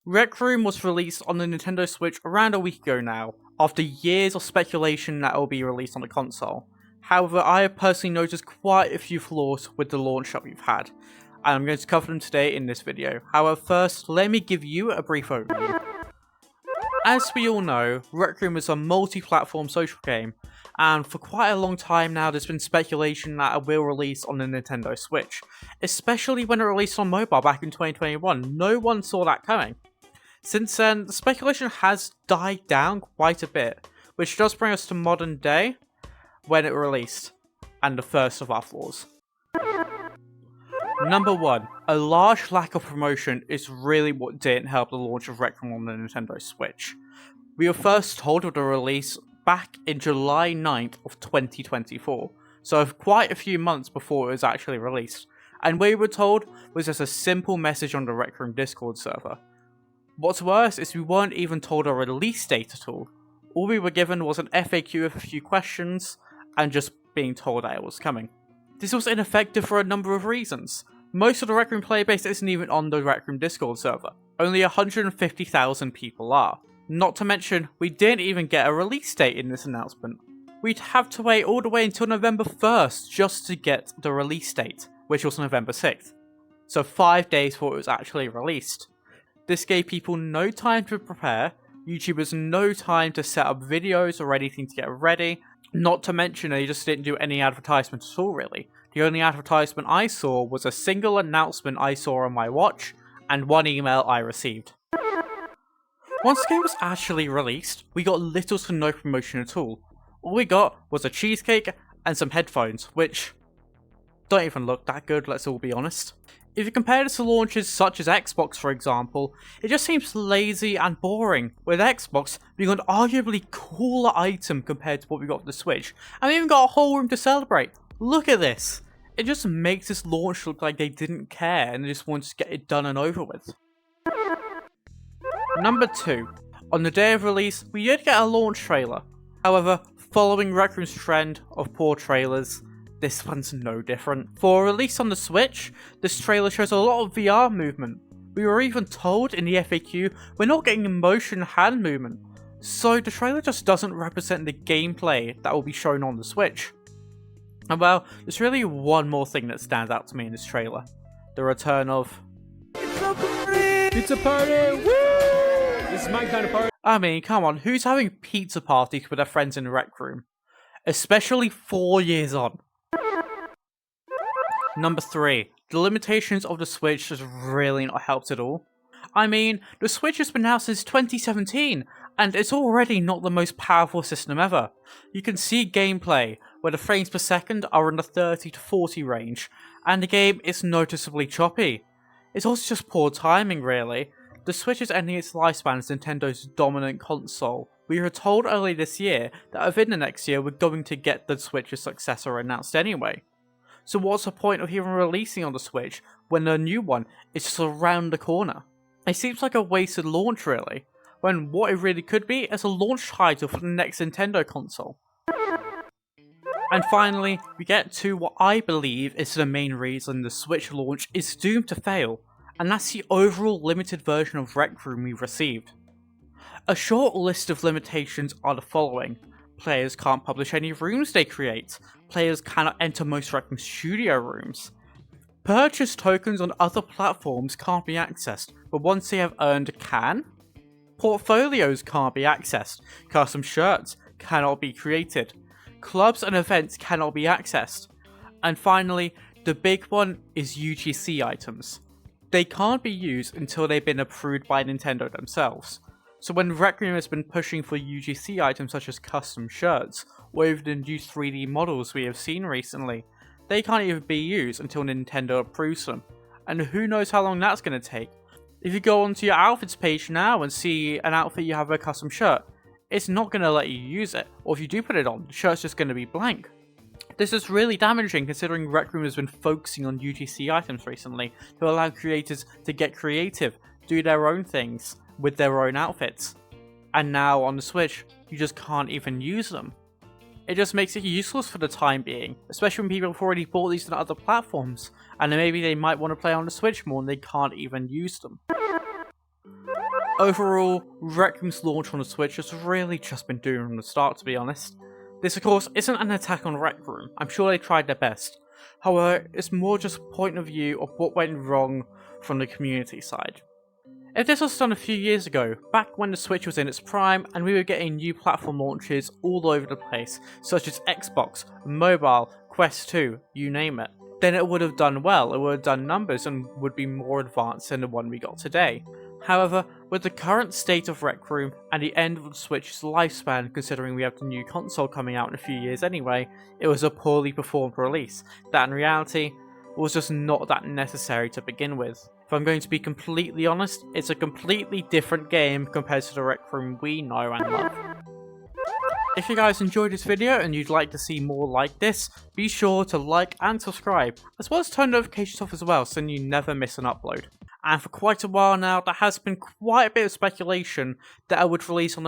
Rec Room was released on the Nintendo Switch around a week ago now, after years of speculation that it will be released on the console. However, I have personally noticed quite a few flaws with the launch that we've had, and I'm going to cover them today in this video. However, first, let me give you a brief overview. As we all know, Rec Room is a multi-platform social game, and for quite a long time now there's been speculation that it will release on the Nintendo Switch, especially when it released on mobile back in 2021. No one saw that coming. Since then, the speculation has died down quite a bit, which does bring us to modern day, when it released, and the first of our flaws. Number 1, a large lack of promotion is really what didn't help the launch of Rec Room on the Nintendo Switch. We were first told of the release back in July 9th of 2024, so quite a few months before it was actually released, and what we were told was just a simple message on the Rec Room Discord server. What's worse is we weren't even told a release date at all. All we were given was an FAQ with a few questions, and just being told that it was coming. This was ineffective for a number of reasons. Most of the Rec Room player base isn't even on the Rec Room Discord server. Only 150,000 people are. Not to mention, we didn't even get a release date in this announcement. We'd have to wait all the way until November 1st just to get the release date, which was November 6th. So 5 days before it was actually released. This gave people no time to prepare, YouTubers no time to set up videos or anything to get ready, not to mention they just didn't do any advertisement at all really. The only advertisement I saw was a single announcement I saw on my watch, and one email I received. Once the game was actually released, we got little to no promotion at all. All we got was a cheesecake and some headphones, which don't even look that good, let's all be honest. If you compare this to launches such as Xbox for example, it just seems lazy and boring, with Xbox being an arguably cooler item compared to what we got for the Switch, and we even got a whole room to celebrate. Look at this! It just makes this launch look like they didn't care and they just wanted to get it done and over with. Number 2. On the day of release, we did get a launch trailer. However, following Rec Room's trend of poor trailers, this one's no different. For a release on the Switch, this trailer shows a lot of VR movement. We were even told in the FAQ we're not getting motion hand movement, so the trailer just doesn't represent the gameplay that will be shown on the Switch. And well, there's really one more thing that stands out to me in this trailer. The return of... It's a party! Woo! This is my kind of party. I mean, come on, who's having pizza parties with their friends in the Rec Room? Especially 4 years on. Number 3. The limitations of the Switch has really not helped at all. I mean, the Switch has been out since 2017, and it's already not the most powerful system ever. You can see gameplay, where the frames per second are in the 30 to 40 range, and the game is noticeably choppy. It's also just poor timing really. The Switch is ending its lifespan as Nintendo's dominant console. We were told earlier this year that within the next year we're going to get the Switch's successor announced anyway. So what's the point of even releasing on the Switch when the new one is just around the corner? It seems like a wasted launch really, when what it really could be is a launch title for the next Nintendo console. And finally, we get to what I believe is the main reason the Switch launch is doomed to fail, and that's the overall limited version of Rec Room we received. A short list of limitations are the following. Players can't publish any rooms they create. Players cannot enter most Rec Room studio rooms. Purchase tokens on other platforms can't be accessed, but once they have earned can. Portfolios can't be accessed. Custom shirts cannot be created. Clubs and events cannot be accessed. And finally, the big one is UGC items. They can't be used until they've been approved by Nintendo themselves. So when Rec Room has been pushing for UGC items such as custom shirts, or even the new 3D models we have seen recently, they can't even be used until Nintendo approves them. And who knows how long that's going to take. If you go onto your outfits page now and see an outfit you have a custom shirt, it's not going to let you use it, or if you do put it on, the shirt's just going to be blank. This is really damaging considering Rec Room has been focusing on UGC items recently to allow creators to get creative, do their own things with their own outfits. And now on the Switch, you just can't even use them. It just makes it useless for the time being, especially when people have already bought these on other platforms, and then maybe they might want to play on the Switch more and they can't even use them. Overall, Rec Room's launch on the Switch has really just been doomed from the start, to be honest. This of course isn't an attack on Rec Room, I'm sure they tried their best. However, it's more just a point of view of what went wrong from the community side. If this was done a few years ago, back when the Switch was in its prime and we were getting new platform launches all over the place, such as Xbox, mobile, Quest 2, you name it, then it would have done well, it would have done numbers and would be more advanced than the one we got today. However, with the current state of Rec Room and the end of the Switch's lifespan, considering we have the new console coming out in a few years anyway, it was a poorly performed release that in reality was just not that necessary to begin with. If I'm going to be completely honest, it's a completely different game compared to the Rec Room we know and love. If you guys enjoyed this video and you'd like to see more like this, be sure to like and subscribe, as well as turn notifications off as well so you never miss an upload. And for quite a while now, there has been quite a bit of speculation that I would release on